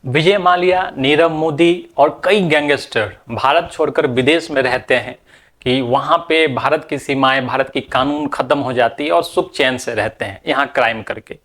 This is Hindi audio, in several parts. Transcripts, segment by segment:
विजय माल्या, नीरव मोदी और कई गैंगस्टर भारत छोड़कर विदेश में रहते हैं कि वहां पे भारत की सीमाएं, भारत की कानून खत्म हो जाती है और सुख चैन से रहते हैं यहाँ क्राइम करके।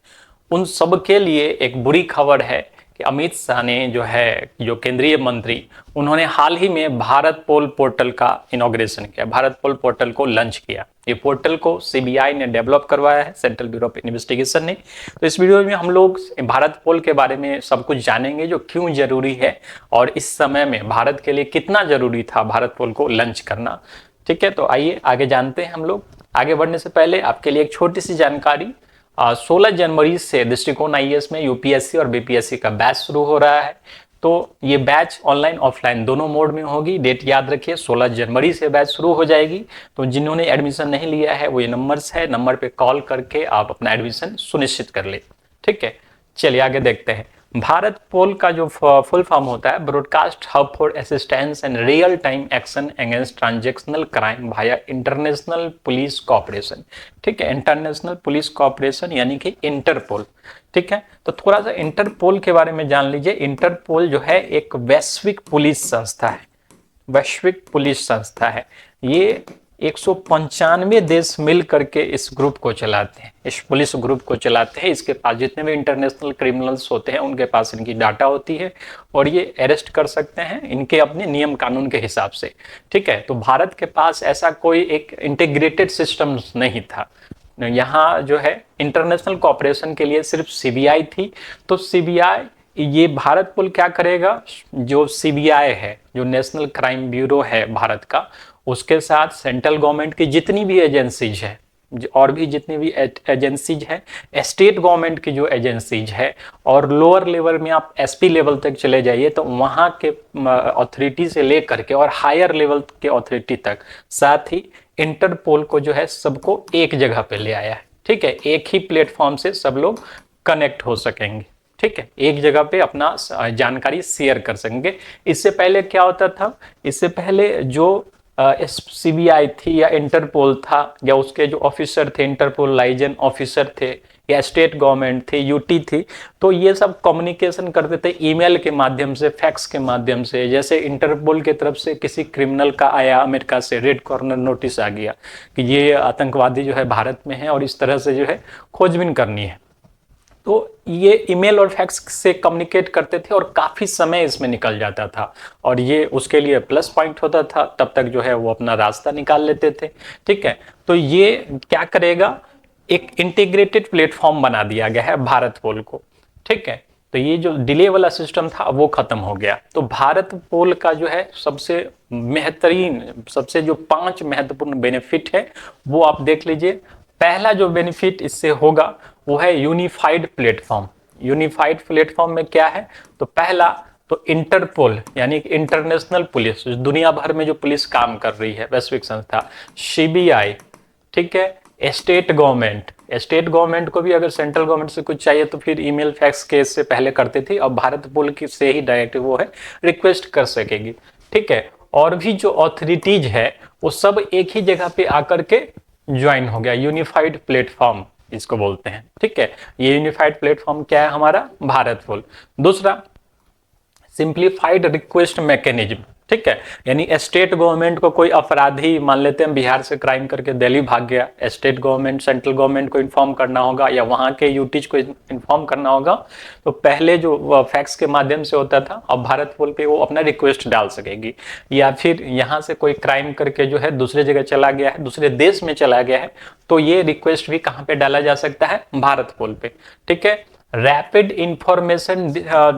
उन सब के लिए एक बुरी खबर है कि अमित शाह ने जो केंद्रीय मंत्री, उन्होंने हाल ही में भारत पोल पोर्टल का इनॉग्रेशन किया, भारत पोल पोर्टल को लॉन्च किया। ये पोर्टल को सीबीआई ने डेवलप करवाया है, सेंट्रल ब्यूरो ऑफ इन्वेस्टिगेशन ने। तो इस वीडियो में हम लोग भारत पोल के बारे में सब कुछ जानेंगे, जो क्यों जरूरी है और इस समय में भारत के लिए कितना जरूरी था भारत पोल को लॉन्च करना। ठीक है, तो आइए आगे जानते हैं हम लोग। आगे बढ़ने से पहले आपके लिए एक छोटी सी जानकारी। 16 जनवरी से दृष्टिकोण आईएएस में यूपीएससी और बीपीएससी का बैच शुरू हो रहा है। तो ये बैच ऑनलाइन ऑफलाइन दोनों मोड में होगी। डेट याद रखिए, 16 जनवरी से बैच शुरू हो जाएगी। तो जिन्होंने एडमिशन नहीं लिया है वो ये नंबर्स है, नंबर पे कॉल करके आप अपना एडमिशन सुनिश्चित कर ले। ठीक है, चलिए आगे देखते हैं। भारत पोल का जो फुल फॉर्म होता है, broadcast hub for assistance and real time action against transactional crime via international police cooperation. ठीक है, इंटरनेशनल पुलिस कोऑपरेशन यानी कि इंटरपोल। ठीक है, तो थोड़ा सा इंटरपोल के बारे में जान लीजिए। इंटरपोल जो है एक वैश्विक पुलिस संस्था है, वैश्विक पुलिस संस्था है। ये 195 देश मिल करके इस ग्रुप को चलाते हैं, इस पुलिस ग्रुप को चलाते हैं। इसके पास जितने भी इंटरनेशनल क्रिमिनल्स होते हैं उनके पास इनकी डाटा होती है और ये अरेस्ट कर सकते हैं इनके अपने नियम कानून के हिसाब से। ठीक है, तो भारत के पास ऐसा कोई एक इंटीग्रेटेड सिस्टम नहीं था। यहाँ जो है इंटरनेशनल कोऑपरेशन के लिए सिर्फ सीबीआई थी। तो सीबीआई, ये भारत पोल क्या करेगा, जो सीबीआई है, जो नेशनल क्राइम ब्यूरो है भारत का, उसके साथ सेंट्रल गवर्नमेंट की जितनी भी एजेंसीज है और भी जितनी भी एजेंसीज है, स्टेट गवर्नमेंट की जो एजेंसीज है, और लोअर लेवल में आप एसपी लेवल तक चले जाइए तो वहाँ के अथॉरिटी से लेकर के और हायर लेवल के अथॉरिटी तक, साथ ही इंटरपोल को जो है सबको एक जगह पे ले आया है। ठीक है, एक ही प्लेटफॉर्म से सब लोग कनेक्ट हो सकेंगे। ठीक है, एक जगह पे अपना जानकारी शेयर कर सकेंगे। इससे पहले क्या होता था, इससे पहले जो सीबीआई थी या इंटरपोल था या उसके जो ऑफिसर थे, इंटरपोल लाइजन ऑफिसर थे या स्टेट गवर्नमेंट थी, यूटी थी, तो ये सब कम्युनिकेशन करते थे ईमेल के माध्यम से, फैक्स के माध्यम से। जैसे इंटरपोल की तरफ से किसी क्रिमिनल का आया अमेरिका से रेड कॉर्नर नोटिस आ गया कि ये आतंकवादी जो है भारत में है और इस तरह से जो है खोजबीन करनी है, तो ये ईमेल और फैक्स से कम्युनिकेट करते थे और काफ़ी समय इसमें निकल जाता था और ये उसके लिए प्लस पॉइंट होता था। तब तक जो है वो अपना रास्ता निकाल लेते थे। ठीक है, तो ये क्या करेगा, एक इंटीग्रेटेड प्लेटफॉर्म बना दिया गया है भारत पोल को। ठीक है, तो ये जो डिले वाला सिस्टम था वो खत्म हो गया। तो भारत पोल का जो है सबसे बेहतरीन, सबसे जो 5 महत्वपूर्ण बेनिफिट है वो आप देख लीजिए। पहला जो बेनिफिट इससे होगा वो है यूनिफाइड प्लेटफॉर्म। यूनिफाइड प्लेटफॉर्म में क्या है, तो पहला तो इंटरपोल यानी कि इंटरनेशनल पुलिस, दुनिया भर में जो पुलिस काम कर रही है, वैश्विक संस्था, सीबीआई, ठीक है, स्टेट गवर्नमेंट, स्टेट गवर्नमेंट को भी अगर सेंट्रल गवर्नमेंट से कुछ चाहिए तो फिर ईमेल फैक्स के इससे पहले करती थी, अब भारत पोल की से ही डायरेक्ट वो है रिक्वेस्ट कर सकेगी। ठीक है, और भी जो अथॉरिटीज है वो सब एक ही जगह पे आकर के ज्वाइन हो गया। यूनिफाइड प्लेटफॉर्म इसको बोलते हैं। ठीक है, ये यूनिफाइड प्लेटफॉर्म क्या है हमारा, भारत पोल। दूसरा, सिंप्लीफाइड रिक्वेस्ट मैकेनिज्म। ठीक है, यानी स्टेट गवर्नमेंट को कोई अपराधी, मान लेते हैं बिहार से क्राइम करके दिल्ली भाग गया, स्टेट गवर्नमेंट, सेंट्रल गवर्नमेंट को इन्फॉर्म करना होगा या वहाँ के यूटीज को इन्फॉर्म करना होगा, तो पहले जो फैक्स के माध्यम से होता था, अब भारत पोल पे वो अपना रिक्वेस्ट डाल सकेगी। या फिर यहाँ से कोई क्राइम करके जो है दूसरे जगह चला गया है, दूसरे देश में चला गया है, तो ये रिक्वेस्ट भी कहाँ पे डाला जा सकता है, भारत पोल पे। ठीक है, rapid information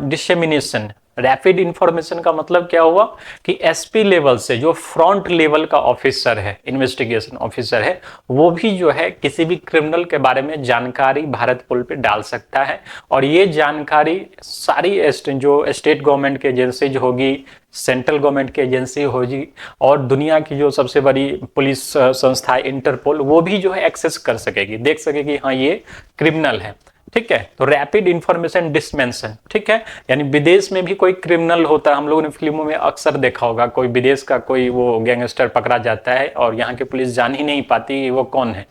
dissemination. Rapid information का मतलब क्या हुआ कि एसपी लेवल से जो फ्रंट लेवल का ऑफिसर है, इन्वेस्टिगेशन ऑफिसर है, वो भी जो है किसी भी क्रिमिनल के बारे में जानकारी भारत पोल पे डाल सकता है। और ये जानकारी सारी जो स्टेट गवर्नमेंट की एजेंसीज होगी, सेंट्रल गवर्नमेंट की एजेंसी होगी और दुनिया की जो सबसे बड़ी पुलिस संस्था इंटरपोल, वो भी जो है एक्सेस कर सकेगी, देख सकेगी हाँ ये क्रिमिनल है। ठीक है। तो रैपिड इंफॉर्मेशन डिस्पेंसन, ठीक है, यानी विदेश में भी कोई क्रिमिनल होता है, हम लोगों ने फिल्मों में अक्सर देखा होगा, कोई विदेश का कोई वो गैंगस्टर पकड़ा जाता है और यहाँ की पुलिस जान ही नहीं पाती कि वो कौन है,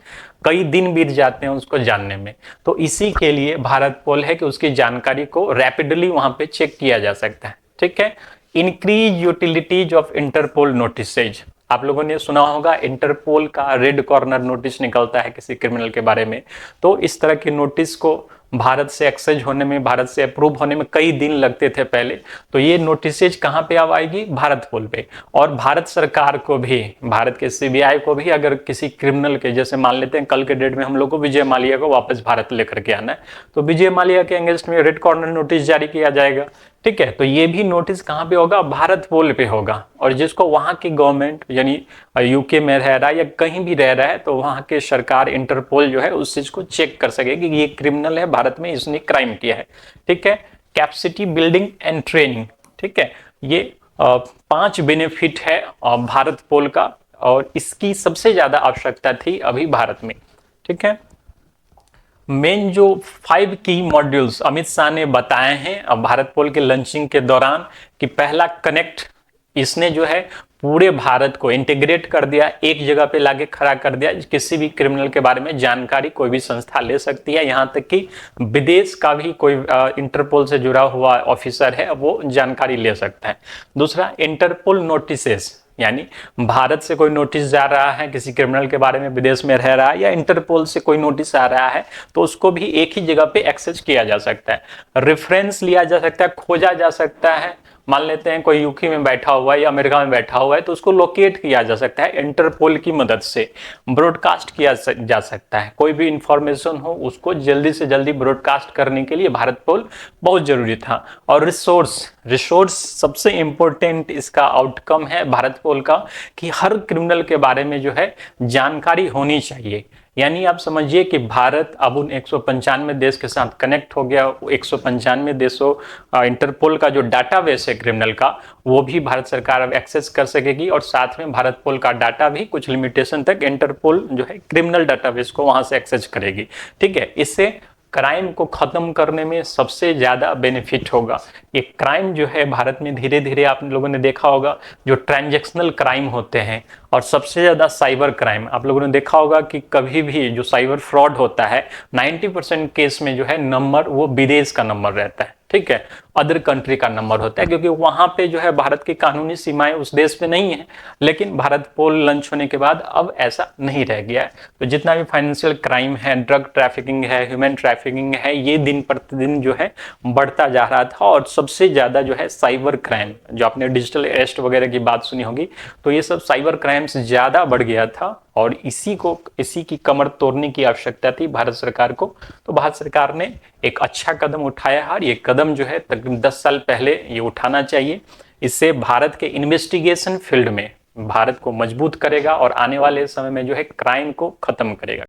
कई दिन बीत जाते हैं उसको जानने में। तो इसी के लिए भारत पोल है कि उसकी जानकारी को रैपिडली वहां पे चेक किया जा सकता है, ठीक है। Increase utilities of Interpol notices, आप लोगों ने सुना होगा इंटरपोल का रेड कॉर्नर नोटिस निकलता है किसी क्रिमिनल के बारे में, तो इस तरह के नोटिस को भारत से एक्सेज होने में, भारत से अप्रूव होने में कई दिन लगते थे पहले। तो ये नोटिसेज कहाँ पे अब आएगी? भारत पोल पे। और भारत सरकार को भी, भारत के सीबीआई को भी, अगर किसी क्रिमिनल के, जैसे मान लेते हैं कल के डेट में हम लोग को विजय माल्या को वापस भारत लेकर के आना है, तो विजय माल्या के अगेंस्ट में रेड कॉर्नर नोटिस जारी किया जाएगा, ठीक है। तो ये भी नोटिस कहाँ पे होगा? भारत पोल पे होगा। और जिसको वहां की गवर्नमेंट, यानी यूके में रह रहा है या कहीं भी रह रहा है, तो वहां के सरकार इंटरपोल जो है उस चीज को चेक कर सकेगी कि ये क्रिमिनल है, भारत में इसने क्राइम किया है, ठीक है। कैपेसिटी बिल्डिंग एंड ट्रेनिंग, ठीक है, ये 5 बेनिफिट है भारत पोल का, और इसकी सबसे ज्यादा आवश्यकता थी अभी भारत में, ठीक है। मेन जो 5 की मॉड्यूल्स अमित शाह ने बताए हैं अब भारत पोल के लॉन्चिंग के दौरान, कि पहला कनेक्ट, इसने जो है पूरे भारत को इंटीग्रेट कर दिया, एक जगह पे लाके खड़ा कर दिया, किसी भी क्रिमिनल के बारे में जानकारी कोई भी संस्था ले सकती है, यहां तक कि विदेश का भी कोई इंटरपोल से जुड़ा हुआ ऑफिसर है वो जानकारी ले सकता है। दूसरा, इंटरपोल नोटिसेस, यानी भारत से कोई नोटिस जा रहा है किसी क्रिमिनल के बारे में, विदेश में रह रहा है, या इंटरपोल से कोई नोटिस आ रहा है, तो उसको भी एक ही जगह पे एक्सेस किया जा सकता है, रेफरेंस लिया जा सकता है, खोजा जा सकता है। मान लेते हैं कोई यूके में बैठा हुआ है या अमेरिका में बैठा हुआ है, तो उसको लोकेट किया जा सकता है इंटरपोल की मदद से, ब्रॉडकास्ट किया जा सकता है, कोई भी इंफॉर्मेशन हो उसको जल्दी से जल्दी ब्रॉडकास्ट करने के लिए भारत पोल बहुत जरूरी था। और रिसोर्स सबसे इंपॉर्टेंट इसका आउटकम है भारत पोल का, कि हर क्रिमिनल के बारे में जो है जानकारी होनी चाहिए। यानी आप समझिए कि भारत अब उन 195 देश के साथ कनेक्ट हो गया, 195 देशों इंटरपोल का जो डाटाबेस है क्रिमिनल का, वो भी भारत सरकार अब एक्सेस कर सकेगी, और साथ में भारत पोल का डाटा भी कुछ लिमिटेशन तक इंटरपोल जो है क्रिमिनल डाटाबेस को वहां से एक्सेस करेगी, ठीक है। इससे क्राइम को खत्म करने में सबसे ज्यादा बेनिफिट होगा। ये क्राइम जो है भारत में धीरे धीरे, आप लोगों ने देखा होगा, जो ट्रांजैक्शनल क्राइम होते हैं और सबसे ज्यादा साइबर क्राइम, आप लोगों ने देखा होगा कि कभी भी जो साइबर फ्रॉड होता है 90% केस में जो है नंबर वो विदेश का नंबर रहता है, ठीक है, अदर कंट्री का नंबर होता है, क्योंकि वहां पे जो है भारत की कानूनी सीमाएं उस देश पे नहीं है। लेकिन भारत पोल लॉन्च होने के बाद अब ऐसा नहीं रह गया है। तो जितना भी फाइनेंशियल क्राइम है, ड्रग ट्रैफिकिंग है, ह्यूमन ट्रैफिकिंग है, ये दिन प्रतिदिन जो है बढ़ता जा रहा था। और सबसे ज्यादा जो है साइबर क्राइम, जो आपने डिजिटल अरेस्ट वगैरह की बात सुनी होगी, तो ये सब साइबर क्राइम से ज्यादा बढ़ गया था, और इसी की कमर तोड़ने की आवश्यकता थी भारत सरकार को। तो भारत सरकार ने एक अच्छा कदम उठाया है, और ये कदम जो है तकरीबन 10 साल पहले ये उठाना चाहिए। इससे भारत के इन्वेस्टिगेशन फील्ड में भारत को मजबूत करेगा और आने वाले समय में जो है क्राइम को खत्म करेगा।